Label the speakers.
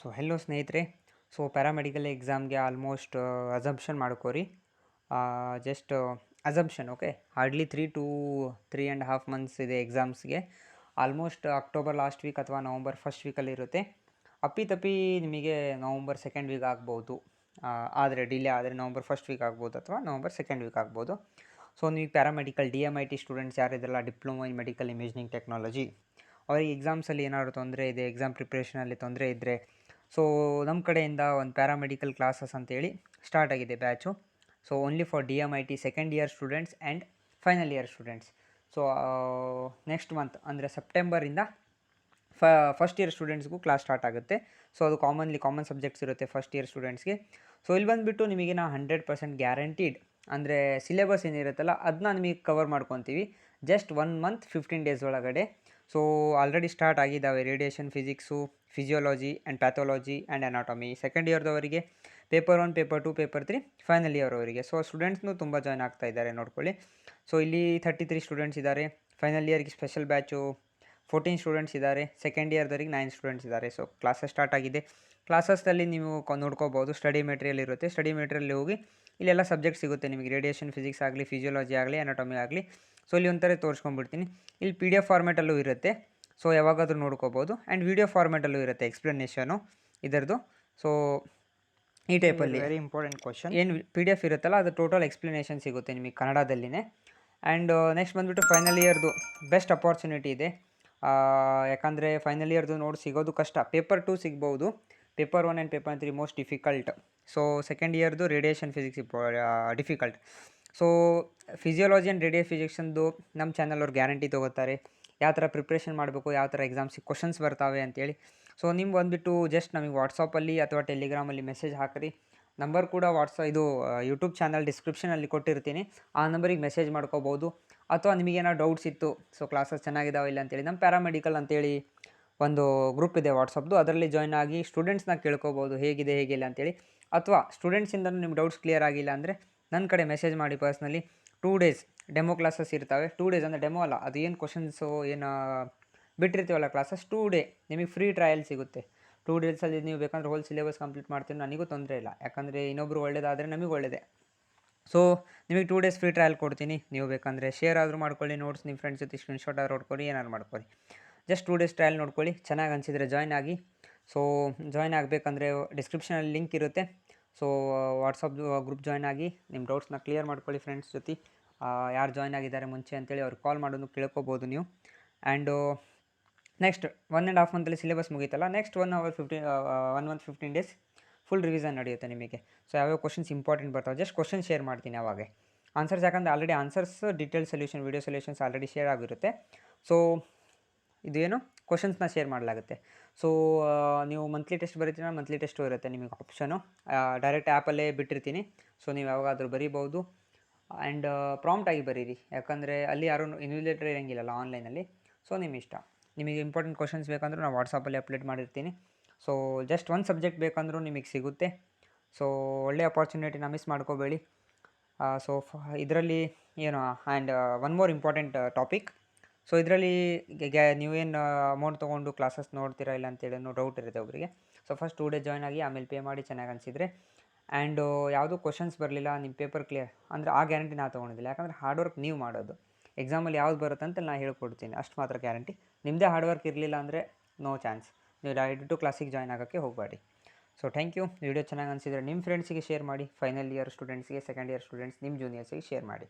Speaker 1: So hello ಸ್ನೇಹಿತರೆ. So paramedical ಎಕ್ಸಾಮ್ಗೆ almost assumption ಮಾಡ್ಕೋರಿ. Just assumption, okay. Hardly 3 to 3.5 months ಇದೆ ಎಕ್ಸಾಮ್ಸ್ಗೆ. ಆಲ್ಮೋಸ್ಟ್ ಅಕ್ಟೋಬರ್ ಲಾಸ್ಟ್ ವೀಕ್ ಅಥವಾ ನವಂಬರ್ ಫಸ್ಟ್ ವೀಕಲ್ಲಿ ಇರುತ್ತೆ. ಅಪ್ಪಿತಪ್ಪಿ ನಿಮಗೆ ನವಂಬರ್ ಸೆಕೆಂಡ್ ವೀಕ್ ಆಗ್ಬೋದು. ಆದರೆ ಡಿಲೇ ಆದರೆ ನವಂಬರ್ ಫಸ್ಟ್ ವೀಕ್ ಆಗ್ಬೋದು ಅಥವಾ ನವಂಬರ್ ಸೆಕೆಂಡ್ ವೀಕ್ ಆಗ್ಬೋದು. ಸೊ ನೀವು ಪ್ಯಾರಾಮೆಡಿಕಲ್ DMIT ಸ್ಟೂಡೆಂಟ್ಸ್ ಯಾರಿದ್ರಲ್ಲ, diploma in medical imaging technology, ಅವರಿಗೆ ಎಕ್ಸಾಮ್ಸಲ್ಲಿ ಏನಾದರೂ ತೊಂದರೆ ಇದೆ, ಎಕ್ಸಾಮ್ ಪ್ರಿಪ್ರೇಷನಲ್ಲಿ ತೊಂದರೆ ಇದ್ದರೆ, ಸೊ ನಮ್ಮ ಕಡೆಯಿಂದ ಒಂದು ಪ್ಯಾರಾಮೆಡಿಕಲ್ ಕ್ಲಾಸಸ್ ಅಂತೇಳಿ ಸ್ಟಾರ್ಟ್ ಆಗಿದೆ batch. So only for DMIT second year students and final year students. So next month ಅಂದರೆ ಸೆಪ್ಟೆಂಬರಿಂದ ಫಸ್ಟ್ ಇಯರ್ ಸ್ಟೂಡೆಂಟ್ಸ್ಗೂ ಕ್ಲಾಸ್ ಸ್ಟಾರ್ಟ್ ಆಗುತ್ತೆ. ಸೊ ಅದು ಕಾಮನ್ ಸಬ್ಜೆಕ್ಟ್ಸ್ ಇರುತ್ತೆ ಫಸ್ಟ್ ಇಯರ್ ಸ್ಟೂಡೆಂಟ್ಸ್ಗೆ. ಸೊ ಇಲ್ಲಿ ಬಂದುಬಿಟ್ಟು ನಿಮಗೆ ನಾವು 100% ಗ್ಯಾರಂಟೀಡ್ ಅಂದರೆ ಸಿಲೆಬಸ್ ಏನಿರುತ್ತಲ್ಲ ಅದನ್ನ ನಿಮಗೆ ಕವರ್ ಮಾಡ್ಕೊತೀವಿ ಜಸ್ಟ್ 1 month 15 days ಒಳಗಡೆ. ಸೊ ಆಲ್ರೆಡಿ ಸ್ಟಾರ್ಟ್ ಆಗಿದ್ದಾವೆ radiation physics, physiology and pathology and anatomy. Second ಇಯರ್ದವರಿಗೆ paper 1, paper 2, paper 3 final year ಅವರಿಗೆ. ಸೊ ಸ್ಟೂಡೆಂಟ್ಸ್ನೂ ತುಂಬ ಜಾಯ್ನ್ ಆಗ್ತಾ ಇದ್ದಾರೆ, ನೋಡ್ಕೊಳ್ಳಿ. ಸೊ ಇಲ್ಲಿ 33 ಸ್ಟೂಡೆಂಟ್ಸ್ ಇದ್ದಾರೆ. ಫೈನಲ್ ಇಯರ್ಗೆ ಸ್ಪೆಷಲ್ ಬ್ಯಾಚು 14 ಸ್ಟೂಡೆಂಟ್ಸ್ ಇದ್ದಾರೆ. ಸೆಕೆಂಡ್ ಇಯರ್ದವರಿಗೆ 9 ಸ್ಟೂಡೆಂಟ್ಸ್ ಇದ್ದಾರೆ. ಸೊ ಕ್ಲಾಸಸ್ ಸ್ಟಾರ್ಟ್ ಆಗಿದೆ. ಕ್ಲಾಸಸ್ನಲ್ಲಿ ನೀವು ನೋಡ್ಕೋಬೋದು, ಸ್ಟಡಿ ಮೆಟೀರಿಯಲ್ ಇರುತ್ತೆ. ಸ್ಟಡಿ ಮೆಟೀರಿಯಲ್ ಹೋಗಿ ಇಲ್ಲೆಲ್ಲ ಸಬ್ಜೆಕ್ಟ್ ಸಿಗುತ್ತೆ ನಿಮಗೆ, ರೇಡಿಯೇಷನ್ ಫಿಸಿಕ್ಸ್ ಆಗಲಿ, ಫಿಸಿಯೋಲಜಿ ಆಗಲಿ, ಅನಾಟಮಿ ಆಗಲಿ. ಸೊ ಇಲ್ಲಿ ಒಂಥರ ತೋರಿಸ್ಕೊಂಡ್ಬಿಡ್ತೀನಿ. ಇಲ್ಲಿ PDF ಫಾರ್ಮೆಟಲ್ಲೂ ಇರುತ್ತೆ, ಸೊ ಯಾವಾಗಾದರೂ ನೋಡ್ಕೋಬೋದು. ಆ್ಯಂಡ್ ವಿಡಿಯೋ ಫಾರ್ಮೆಟಲ್ಲೂ ಇರುತ್ತೆ ಎಕ್ಸ್ಪ್ಲನೇಷನು ಇದರದು. ಸೊ ಈ ಟೈಪಲ್ಲಿ ವೆರಿ ಇಂಪಾರ್ಟೆಂಟ್ ಕ್ವಶನ್ ಏನು PDF ಇರುತ್ತಲ್ಲ ಅದು ಟೋಟಲ್ ಎಕ್ಸ್ಪ್ಲನೇಷನ್ ಸಿಗುತ್ತೆ ನಿಮಗೆ ಕನ್ನಡದಲ್ಲಿನೇ. ಆ್ಯಂಡ್ ನೆಕ್ಸ್ಟ್ ಬಂದುಬಿಟ್ಟು ಫೈನಲ್ ಇಯರ್ದು ಬೆಸ್ಟ್ ಅಪಾರ್ಚುನಿಟಿ ಇದೆ. ಯಾಕಂದರೆ ಫೈನಲ್ ಇಯರ್ದು ನೋಡಿ ಸಿಗೋದು ಕಷ್ಟ. ಪೇಪರ್ 2 ಸಿಗ್ಬೋದು, paper 1 and paper 3 most difficult. So second ಇಯರ್ದು radiation physics difficult. So physiology and radio ಫಿಸಿಕ್ಸಂದು ನಮ್ಮ ಚಾನಲ್ ಅವ್ರು ಗ್ಯಾರಂಟಿ ತೊಗೋತಾರೆ, ಯಾವ ಥರ ಪ್ರಿಪ್ರೇಷನ್ ಮಾಡಬೇಕು, ಯಾವ ಥರ ಎಕ್ಸಾಮ್ಸಿಗೆ ಕ್ವಶನ್ಸ್ ಬರ್ತಾವೆ ಅಂತೇಳಿ. ಸೊ ನೀವು ಬಂದುಬಿಟ್ಟು ಜಸ್ಟ್ ನಮಗೆ ವಾಟ್ಸಪ್ಪಲ್ಲಿ ಅಥವಾ ಟೆಲಿಗ್ರಾಮಲ್ಲಿ ಮೆಸೇಜ್ ಹಾಕಿರಿ. ನಂಬರ್ ಕೂಡ ಯೂಟ್ಯೂಬ್ ಚಾನಲ್ ಡಿಸ್ಕ್ರಿಪ್ಷನಲ್ಲಿ ಕೊಟ್ಟಿರ್ತೀನಿ, ಆ ನಂಬರಿಗೆ ಮೆಸೇಜ್ ಮಾಡ್ಕೋಬೋದು. ಅಥವಾ ನಿಮಗೇನೋ ಡೌಟ್ಸ್ ಇತ್ತು, ಸೊ ಕ್ಲಾಸಸ್ ಚೆನ್ನಾಗಿದ್ದಾವೆ ಇಲ್ಲ ಅಂತೇಳಿ, ನಮ್ಮ ಪ್ಯಾರಾಮೆಡಿಕಲ್ ಅಂತೇಳಿ ಒಂದು ಗ್ರೂಪ್ ಇದೆ ವಾಟ್ಸಪ್ದು, ಅದರಲ್ಲಿ ಜಾಯ್ನ್ ಆಗಿ ಸ್ಟೂಡೆಂಟ್ಸ್ನ ಕೇಳ್ಕೊಬೋದು ಹೇಗಿದೆ ಹೇಗಿಲ್ಲ ಅಂತೇಳಿ. ಅಥವಾ ಸ್ಟೂಡೆಂಟ್ಸಿಂದನೂ ನಿಮ್ಮ ಡೌಟ್ಸ್ ಕ್ಲಿಯರ್ ಆಗಿಲ್ಲ ಅಂದರೆ ನನ್ನ ಕಡೆ ಮೆಸೇಜ್ ಮಾಡಿ ಪರ್ಸ್ನಲಿ. 2 days ಡೆಮೋ ಕ್ಲಾಸಸ್ ಇರ್ತವೆ. 2 days ಅಂದರೆ ಡೆಮೋ ಅಲ್ಲ, ಅದು ಏನು ಕ್ವಶನ್ಸು ಏನು ಬಿಟ್ಟಿರ್ತೀವಲ್ಲ ಕ್ಲಾಸಸ್, 2 day ನಿಮಗೆ ಫ್ರೀ ಟ್ರಯಲ್ ಸಿಗುತ್ತೆ. 2 daysಲ್ಲಿ ನೀವು ಬೇಕಂದ್ರೆ ಹೋಲ್ ಸಿಲೆಬಸ್ ಕಂಪ್ಲೀಟ್ ಮಾಡ್ತೀನಿ, ನನಗೂ ತೊಂದರೆ ಇಲ್ಲ. ಯಾಕಂದರೆ ಇನ್ನೊಬ್ರು ಒಳ್ಳೇದಾದರೆ ನಮಗೆ ಒಳ್ಳೆಯದೇ. ಸೊ ನಿಮಗೆ 2 days ಫ್ರೀ ಟ್ರಯಲ್ ಕೊಡ್ತೀನಿ. ನೀವು ಬೇಕಂದರೆ ಶೇರ್ ಆದರೂ ಮಾಡ್ಕೊಳ್ಳಿ, ನೋಟ್ಸ್ ನಿಮ್ಮ ಫ್ರೆಂಡ್ಸ್ ಜೊತೆ ಸ್ಕ್ರೀನ್ಶಾಟ್ ಆದರೂ ಹೊಡ್ಕೊಳ್ಳಿ, ಏನಾದ್ರು ಮಾಡ್ಕೊಳ್ಳಿ. ಜಸ್ಟ್ 2 days ಟ್ರಯಲ್ ನೋಡ್ಕೊಳ್ಳಿ, ಚೆನ್ನಾಗಿ ಅನಿಸಿದರೆ ಜಾಯ್ನ್ ಆಗಿ. ಸೊ ಜಾಯ್ನ್ ಆಗಬೇಕಂದ್ರೆ ಡಿಸ್ಕ್ರಿಪ್ಷನಲ್ಲಿ ಲಿಂಕ್ ಇರುತ್ತೆ. ಸೊ ವಾಟ್ಸಪ್ ಗ್ರೂಪ್ ಜಾಯ್ನ್ ಆಗಿ ನಿಮ್ಮ ಡೌಟ್ಸ್ನ ಕ್ಲಿಯರ್ ಮಾಡ್ಕೊಳ್ಳಿ ಫ್ರೆಂಡ್ಸ್ ಜೊತೆ. ಯಾರು ಜಾಯ್ನ್ ಆಗಿದ್ದಾರೆ ಮುಂಚೆ ಅಂತೇಳಿ ಅವ್ರಿಗೆ ಕಾಲ್ ಮಾಡೋದು ಕೇಳ್ಕೊಬೋದು ನೀವು. ಆ್ಯಂಡು ನೆಕ್ಸ್ಟ್ 1.5 monthಲ್ಲಿ ಸಿಲೆಬಸ್ ಮುಗೀತಲ್ಲ, next 1 month 15 days full revision ನಡೆಯುತ್ತೆ ನಿಮಗೆ. ಸೊ ಯಾವ್ಯಾವ ಕ್ವಶನ್ಸ್ ಇಂಪಾರ್ಟೆಂಟ್ ಬರ್ತಾವೆ ಜಸ್ಟ್ ಕ್ವಶನ್ ಶೇರ್ ಮಾಡ್ತೀನಿ ಅವಾಗ. ಆನ್ಸರ್ಸ್ ಯಾಕಂದರೆ already answers detail solution, video solutions already share ಆಗಿರುತ್ತೆ. ಸೊ ಇದೇನು ಕ್ವಶನ್ಸ್ನ ಶೇರ್ ಮಾಡಲಾಗುತ್ತೆ. ಸೊ ನೀವು ಮಂತ್ಲಿ ಟೆಸ್ಟ್ ಬರೀತೀರ, ಮಂತ್ಲಿ ಟೆಸ್ಟು ಇರುತ್ತೆ ನಿಮಗೆ ಆಪ್ಷನು. ಡೈರೆಕ್ಟ್ ಆ್ಯಪಲ್ಲೇ ಬಿಟ್ಟಿರ್ತೀನಿ, ಸೊ ನೀವು ಯಾವಾಗಾದರೂ ಬರೀಬೋದು. ಆ್ಯಂಡ್ ಪ್ರಾಂಪ್ಟಾಗಿ ಬರೀರಿ, ಯಾಕಂದರೆ ಅಲ್ಲಿ ಯಾರೂ ಇನ್ವಿಜಿಲೇಟರ್ ಇರೋಂಗಿಲ್ಲಲ್ಲ ಆನ್ಲೈನಲ್ಲಿ. ಸೊ ನಿಮ್ಮ ಇಷ್ಟ. ನಿಮಗೆ ಇಂಪಾರ್ಟೆಂಟ್ ಕ್ವಶನ್ಸ್ ಬೇಕಂದ್ರೂ ನಾನು ವಾಟ್ಸಪ್ಪಲ್ಲಿ ಅಪ್ಡೇಟ್ ಮಾಡಿರ್ತೀನಿ. ಸೊ ಜಸ್ಟ್ ಒಂದು ಸಬ್ಜೆಕ್ಟ್ ಬೇಕಂದ್ರೂ ನಿಮಗೆ ಸಿಗುತ್ತೆ. ಸೊ ಒಳ್ಳೆ ಅಪಾರ್ಚುನಿಟಿನ ಮಿಸ್ ಮಾಡ್ಕೋಬೇಡಿ. ಸೊ ಇದರಲ್ಲಿ ಏನು and one more important topic. So ಇದರಲ್ಲಿ ನೀವೇನು ಅಮೌಂಟ್ ತೊಗೊಂಡು ಕ್ಲಾಸಸ್ ನೋಡ್ತೀರಾ ಇಲ್ಲ ಅಂತೇಳಿ ಡೌಟ್ ಇರುತ್ತೆ ಒಬ್ಬರಿಗೆ. ಸೊ ಫಸ್ಟ್ 2 days ಜಾಯ್ನ್ ಆಗಿ, ಆಮೇಲೆ ಪೇ ಮಾಡಿ ಚೆನ್ನಾಗಿ ಅನಿಸಿದರೆ. ಆ್ಯಂಡ್ ಯಾವುದೂ ಕ್ವಶನ್ಸ್ ಬರಲಿಲ್ಲ, ನಿಮ್ಮ ಪೇಪರ್ ಕ್ಲಿಯರ್ ಅಂದರೆ ಆ ಗ್ಯಾರಂಟಿ ನಾನು ತೊಗೊಂಡಿದ್ದಿಲ್ಲ. ಯಾಕಂದರೆ ಹಾರ್ಡ್ ವರ್ಕ್ ನೀವು ಮಾಡೋದು, ಎಕ್ಸಾಮಲ್ಲಿ ಯಾವ್ದು ಬರುತ್ತೆ ಅಂತ ನಾನು ಹೇಳ್ಕೊಡ್ತೀನಿ, ಅಷ್ಟು ಮಾತ್ರ ಗ್ಯಾರಂಟಿ. ನಿಮ್ಮದೇ ಹಾರ್ಡ್ ವರ್ಕ್ ಇರಲಿಲ್ಲ ಅಂದರೆ ನೋ ಚಾನ್ಸ್. ನೀವು ಡೈರೆಕ್ಟು ಕ್ಲಾಸಿಗೆ ಜಾಯ್ನ್ ಆಗೋಕ್ಕೆ ಹೋಗಬೇಡಿ. So thank you. ವಿಡಿಯೋ ಚೆನ್ನಾಗಿ ಅನಿಸಿದರೆ ನಿಮ್ಮ ಫ್ರೆಂಡ್ಸಿಗೆ ಶೇರ್ ಮಾಡಿ. ಫೈನಲ್ ಇಯರ್ ಸ್ಟೂಡೆಂಟ್ಸ್ಗೆ, ಸೆಕೆಂಡ್ ಇಯರ್ ಸ್ಟೂಡೆಂಟ್ಸ್, ನಿಮ್ಮ ಜೂನಿಯರ್ಸಿಗೆ ಶೇರ್ ಮಾಡಿ.